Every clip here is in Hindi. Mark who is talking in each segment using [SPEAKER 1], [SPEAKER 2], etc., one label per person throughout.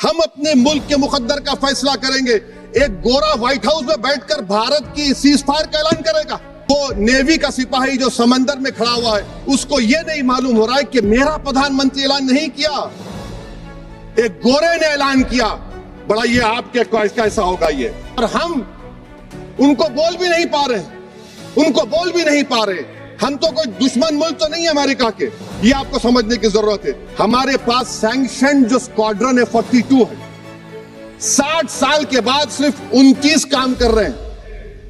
[SPEAKER 1] हम अपने मुल्क के मुकद्दर का फैसला करेंगे। एक गोरा व्हाइट हाउस में बैठकर भारत की सीज फायर का ऐलान करेगा। तो नेवी का सिपाही जो समंदर में खड़ा हुआ है, उसको यह नहीं मालूम हो रहा है कि मेरा प्रधानमंत्री ऐलान नहीं किया, एक गोरे ने ऐलान किया। बड़ा ये आपके कैसा होगा ये। और हम उनको बोल भी नहीं पा रहे, उनको बोल भी नहीं पा रहे। हम तो कोई दुश्मन मुल्क तो नहीं है अमेरिका के, ये आपको समझने की जरूरत है। हमारे पास सैंक्शन जो स्क्वाड्रन है 42 है। 60 साल के बाद सिर्फ 29 काम कर रहे हैं।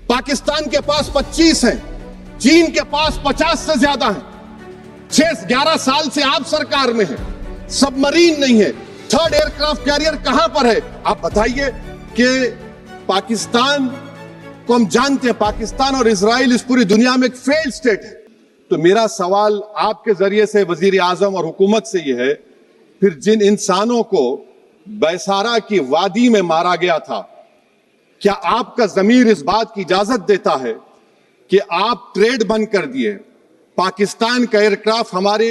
[SPEAKER 1] पाकिस्तान के पास 25 हैं, चीन के पास 50 से ज्यादा हैं। 6-11 साल से आप सरकार में है, सबमरीन नहीं है। थर्ड एयरक्राफ्ट कैरियर कहां पर है? आप बताइए कि पाकिस्तान को हम जानते हैं, पाकिस्तान और इजराइल इस पूरी दुनिया में एक फेल्ड स्टेट है। तो मेरा सवाल आपके जरिए से वजीर आजम और हुकूमत से यह है, फिर जिन इंसानों को बैसारा की वादी में मारा गया था, क्या आपका जमीर इस बात की इजाजत देता है कि आप ट्रेड बंद कर दिए? पाकिस्तान का एयरक्राफ्ट हमारे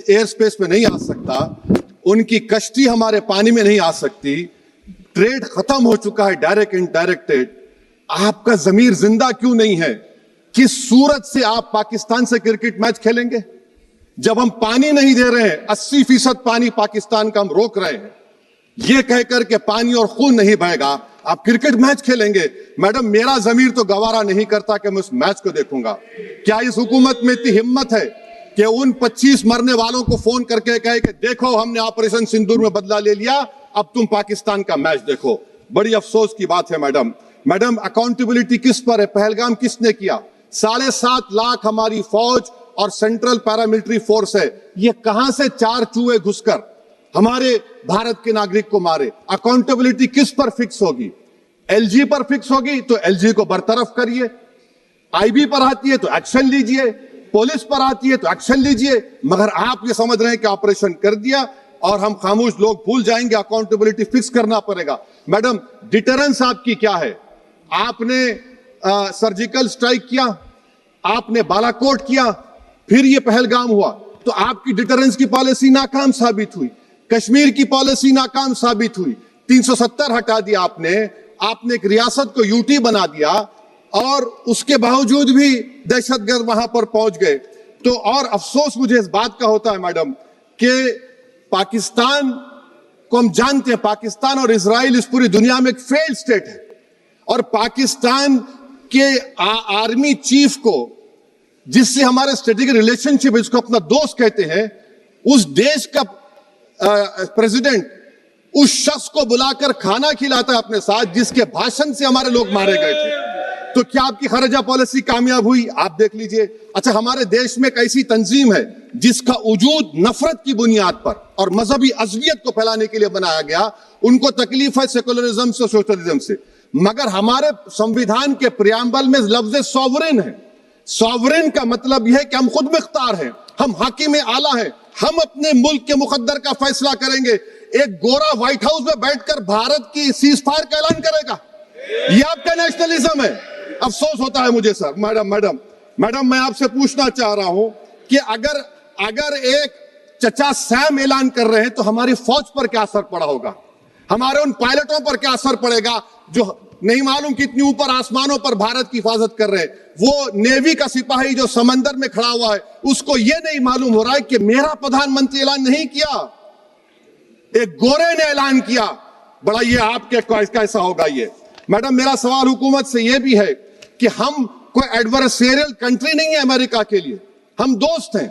[SPEAKER 1] एयर स्पेस में नहीं आ सकता, उनकी कश्ती हमारे पानी में नहीं आ सकती, ट्रेड खत्म हो चुका है, डायरेक्ट इनडायरेक्टेड। आपका जमीर जिंदा क्यों नहीं है? किस सूरत से आप पाकिस्तान से क्रिकेट मैच खेलेंगे जब हम पानी नहीं दे रहे हैं? 80% पानी पाकिस्तान का हम रोक रहे हैं, यह कहकर के पानी और खून नहीं बहेगा, आप क्रिकेट मैच खेलेंगे? मैडम, मेरा जमीर तो गवारा नहीं करता कि मैं उस मैच को देखूंगा। क्या इस हुकूमत में इतनी हिम्मत है कि उन 25 मरने वालों को फोन करके कहे कि देखो हमने ऑपरेशन सिंदूर में बदला ले लिया, अब तुम पाकिस्तान का मैच देखो? बड़ी अफसोस की बात है मैडम, अकाउंटेबिलिटी किस पर है? पहलगाम किसने किया? 7.5 लाख हमारी फौज और सेंट्रल पैरामिलिट्री फोर्स है, ये कहां से 4 चूहे घुसकर हमारे भारत के नागरिक को मारे? अकाउंटेबिलिटी किस पर फिक्स होगी? एलजी पर फिक्स होगी तो एलजी को बरतरफ करिए, आईबी पर आती है तो एक्शन लीजिए, पुलिस पर आती है तो एक्शन लीजिए। मगर आप ये समझ रहे हैं कि ऑपरेशन कर दिया और हम खामोश लोग भूल जाएंगे, अकाउंटेबिलिटी फिक्स करना पड़ेगा। मैडम, डिटरेंस आपकी क्या है? आपने सर्जिकल स्ट्राइक किया, आपने बालाकोट किया, फिर ये पहलगाम हुआ, तो आपकी डिटरेंस की पॉलिसी नाकाम साबित हुई। कश्मीर की पॉलिसी नाकाम साबित हुई। 370 हटा दिया आपने एक रियासत को यूटी बना दिया और उसके बावजूद भी दहशतगर्द वहां पर पहुंच गए। तो और अफसोस मुझे इस बात का होता है मैडम कि पाकिस्तान को हम जानते हैं, पाकिस्तान और इजराइल इस पूरी दुनिया में एक फेल्ड स्टेट है। और पाकिस्तान के आर्मी चीफ को, जिससे हमारे स्ट्रेटेजिक रिलेशनशिप, इसको अपना दोस्त कहते हैं, उस देश का प्रेसिडेंट उस शख्स को बुलाकर खाना खिलाता है अपने साथ, जिसके भाषण से हमारे लोग मारे गए थे। तो क्या आपकी खर्जा पॉलिसी कामयाब हुई? आप देख लीजिए। अच्छा, हमारे देश में एक ऐसी तंजीम है जिसका वजूद नफरत की बुनियाद पर और मजहबी अज़लियत को फैलाने के लिए बनाया गया। उनको तकलीफ है सेकुलरिज्म से, सोशलिज्म से, मगर हमारे संविधान के प्रियम्बल में लफ्ज सॉवरेन है। सॉवरेन का मतलब यह है कि हम खुद मुख्तार हैं, हम हाकिम आला हैं, हम अपने मुल्क के मुकद्दर का फैसला करेंगे। एक गोरा व्हाइट हाउस में बैठकर भारत की सीज फायर का ऐलान करेगा, यह आपका नेशनलिज्म है। अफसोस होता है मुझे सर। मैडम, मैं आपसे पूछना चाह रहा हूं कि अगर एक चचा सैम ऐलान कर रहे हैं तो हमारी फौज पर क्या असर पड़ा होगा? हमारे उन पायलटों पर क्या असर पड़ेगा जो नहीं मालूम कितनी ऊपर आसमानों पर भारत की हिफाजत कर रहे हैं? वो नेवी का सिपाही जो समंदर में खड़ा हुआ है, उसको यह नहीं मालूम हो रहा है कि मेरा प्रधानमंत्री ऐलान नहीं किया, एक गोरे ने ऐलान किया। बड़ा ये आपके कैसा होगा ये। मैडम, मेरा सवाल हुकूमत से यह भी है कि हम कोई एडवर्सेरियल कंट्री नहीं है अमेरिका के लिए, हम दोस्त हैं,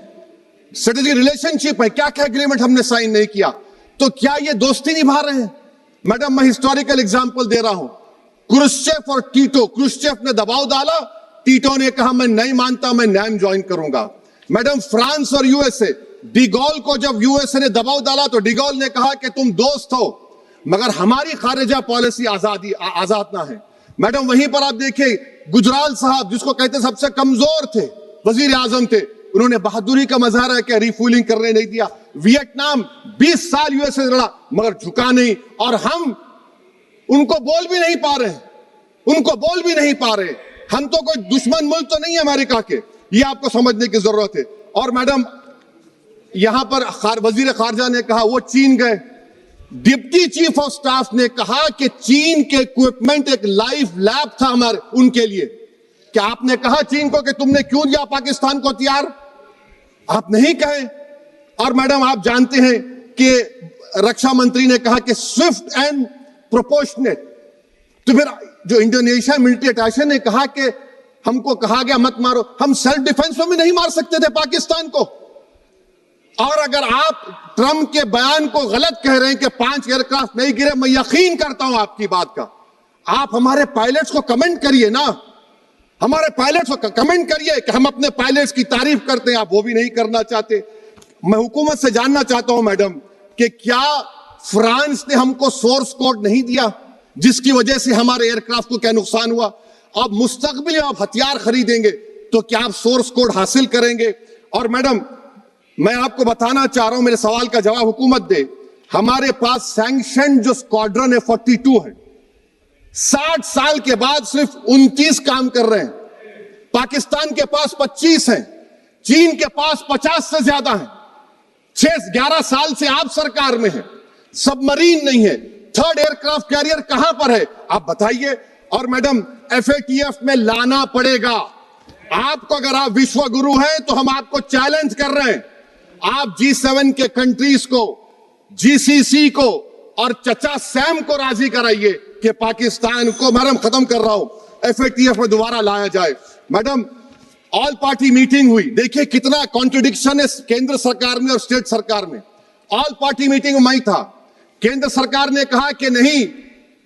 [SPEAKER 1] स्ट्रेटेजिक रिलेशनशिप है। क्या क्या एग्रीमेंट हमने साइन नहीं किया, तो क्या ये दोस्ती निभा रहे हैं? मैडम, मैं हिस्टोरिकल एग्जांपल दे रहा हूं। क्रुश्चेव और टीटो, क्रुश्चेव ने दबाव डाला, टीटो ने कहा मैं नहीं मानता, मैं नैम ज्वाइन करूंगा। मैडम, फ्रांस और यूएसए, डिगोल को जब यूएसए ने दबाव डाला तो डिगोल ने कहा कि तुम दोस्त हो मगर हमारी खारिजा पॉलिसी आजाद ना है। मैडम, वहीं पर आप देखिए गुजराल साहब, जिसको कहते सबसे कमजोर थे, वजीर आजम थे, उन्होंने बहादुरी का मजारा किया, रिफूलिंग करने नहीं दिया। वियतनाम 20 साल यूएसए से लड़ा मगर झुका नहीं, और हम उनको बोल भी नहीं पा रहे, हम तो कोई दुश्मन मुल्क तो नहीं है अमेरिका के, ये आपको समझने की जरूरत है। और मैडम, यहां पर वजीर खारजा ने कहा वो चीन गए, डिप्टी चीफ ऑफ स्टाफ ने कहा कि चीन के इक्विपमेंट एक लाइव लैब था हमारे उनके लिए। क्या आपने कहा चीन को कि तुमने क्यों दिया पाकिस्तान को हथियार? आप नहीं कहे। और मैडम आप जानते हैं कि रक्षा मंत्री ने कहा कि स्विफ्ट एंड प्रोपोर्शनेट। तो फिर जो इंडोनेशिया मिलिट्री अटैचे ने कहा कि हमको कहा गया मत मारो, हम सेल्फ डिफेंस में भी नहीं मार सकते थे पाकिस्तान को। और अगर आप ट्रंप के बयान को गलत कह रहे हैं कि 5 एयरक्राफ्ट नहीं गिरे, मैं यकीन करता हूं आपकी बात का। आप हमारे पायलट्स को कमेंट करिए ना, हमारे पायलट्स को कमेंट करिए कि हम अपने पायलट्स की तारीफ करते हैं, आप वो भी नहीं करना चाहते। मैं हुकूमत से जानना चाहता हूं मैडम कि क्या फ्रांस ने हमको सोर्स कोड नहीं दिया जिसकी वजह से हमारे एयरक्राफ्ट को क्या नुकसान हुआ? अब मुस्तकबिल में आप हथियार खरीदेंगे तो क्या आप सोर्स कोड हासिल करेंगे? और मैडम मैं आपको बताना चाह रहा हूं, मेरे सवाल का जवाब हुकूमत दे। हमारे पास सैंक्शन जो स्क्वाड्रन है 42 है, 60 साल के बाद सिर्फ 29 काम कर रहे हैं। पाकिस्तान के पास 25 हैं, चीन के पास 50 से ज्यादा हैं। 11 साल से आप सरकार में हैं, सबमरीन नहीं है, थर्ड एयरक्राफ्ट कैरियर कहां पर है आप बताइए। और मैडम FATF में लाना पड़ेगा आपको। अगर आप विश्व गुरु हैं तो हम आपको चैलेंज कर रहे हैं, आप G7 के कंट्रीज को, GCC को और चचा सैम को राजी कराइए कि पाकिस्तान को, मैडम खत्म कर रहा हूं, FATF में दोबारा लाया जाए। मैडम ऑल पार्टी मीटिंग हुई, देखिए कितना कॉन्ट्रडिक्शन है केंद्र सरकार में और स्टेट सरकार में। ऑल पार्टी मीटिंग में मैं था, केंद्र सरकार ने कहा कि नहीं,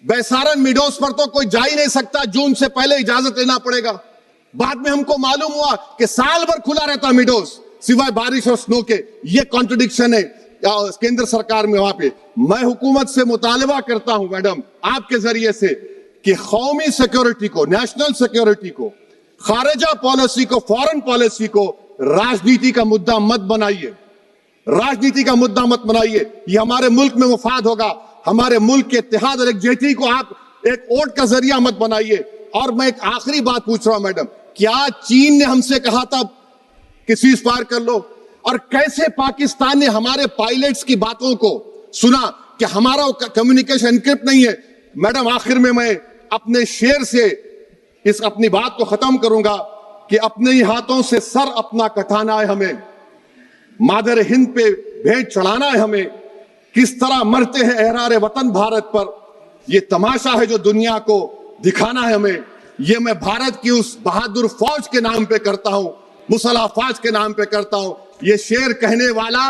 [SPEAKER 1] बैसारन मिडोस पर तो कोई जा ही नहीं सकता, जून से पहले इजाजत लेना पड़ेगा। बाद में हमको मालूम हुआ कि साल भर खुला रहता मिडोस सिवाय बारिश और स्नो के। ये कॉन्ट्रडिक्शन है केंद्र सरकार में। वहां पे मैं हुकूमत से मुतालबा करता हूं मैडम आपके जरिए से कि कौमी सिक्योरिटी को, नेशनल सिक्योरिटी को, खारिजा पॉलिसी को, फॉरेन पॉलिसी को राजनीति का मुद्दा मत बनाइए, राजनीति का मुद्दा मत बनाइए। ये हमारे मुल्क में मुफाद होगा, हमारे मुल्क के इत्तेहाद और एकजुटती को आप एक वोट का जरिया मत बनाइए। और मैं एक आखिरी बात पूछ रहा हूं मैडम, क्या चीन ने हमसे कहा था कि सीज फायर कर लो? और कैसे पाकिस्तान ने हमारे पायलट्स की बातों को सुना कि हमारा कम्युनिकेशन एनक्रिप्ट नहीं है? मैडम आखिर में मैं अपने शेर से इस अपनी बात को खत्म करूंगा कि अपने ही हाथों से सर अपना कटाना है हमें, मादर हिंद पे भेंट चढ़ाना है हमें। किस तरह मरते हैं एहरारे वतन भारत पर, यह तमाशा है जो दुनिया को दिखाना है हमें। यह मैं भारत की उस बहादुर फौज के नाम पे करता हूं, मुसल्ह फौज के नाम पे करता हूं। यह शेर कहने वाला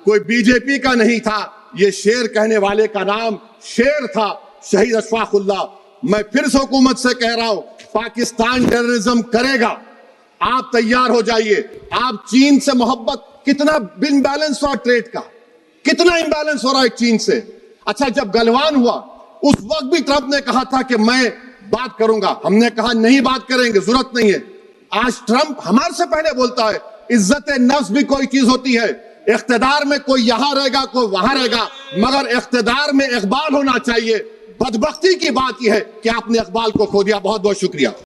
[SPEAKER 1] कोई बीजेपी का नहीं था, यह शेर कहने वाले का नाम शेर था, शहीद अशफाकुल्लाह। मैं फिर से हुकूमत से कह रहा हूं, पाकिस्तान टेररिज्म करेगा, आप तैयार हो जाइए। आप चीन से मोहब्बत, कितना इम्बैलेंस हुआ ट्रेड का, कितना इम्बैलेंस हो रहा है चीन से। अच्छा जब गलवान हुआ उस वक्त भी ट्रंप ने कहा था कि मैं बात करूंगा, हमने कहा नहीं बात करेंगे, जरूरत नहीं है। आज ट्रंप हमारे से पहले बोलता है। इज्जत नफ्स भी कोई चीज होती है, इख्तिदार में कोई यहां रहेगा कोई वहां रहेगा, मगर इख्तिदार में इकबाल होना चाहिए। बदबख्ती की बात यह है कि आपने इकबाल को खो दिया। बहुत बहुत शुक्रिया।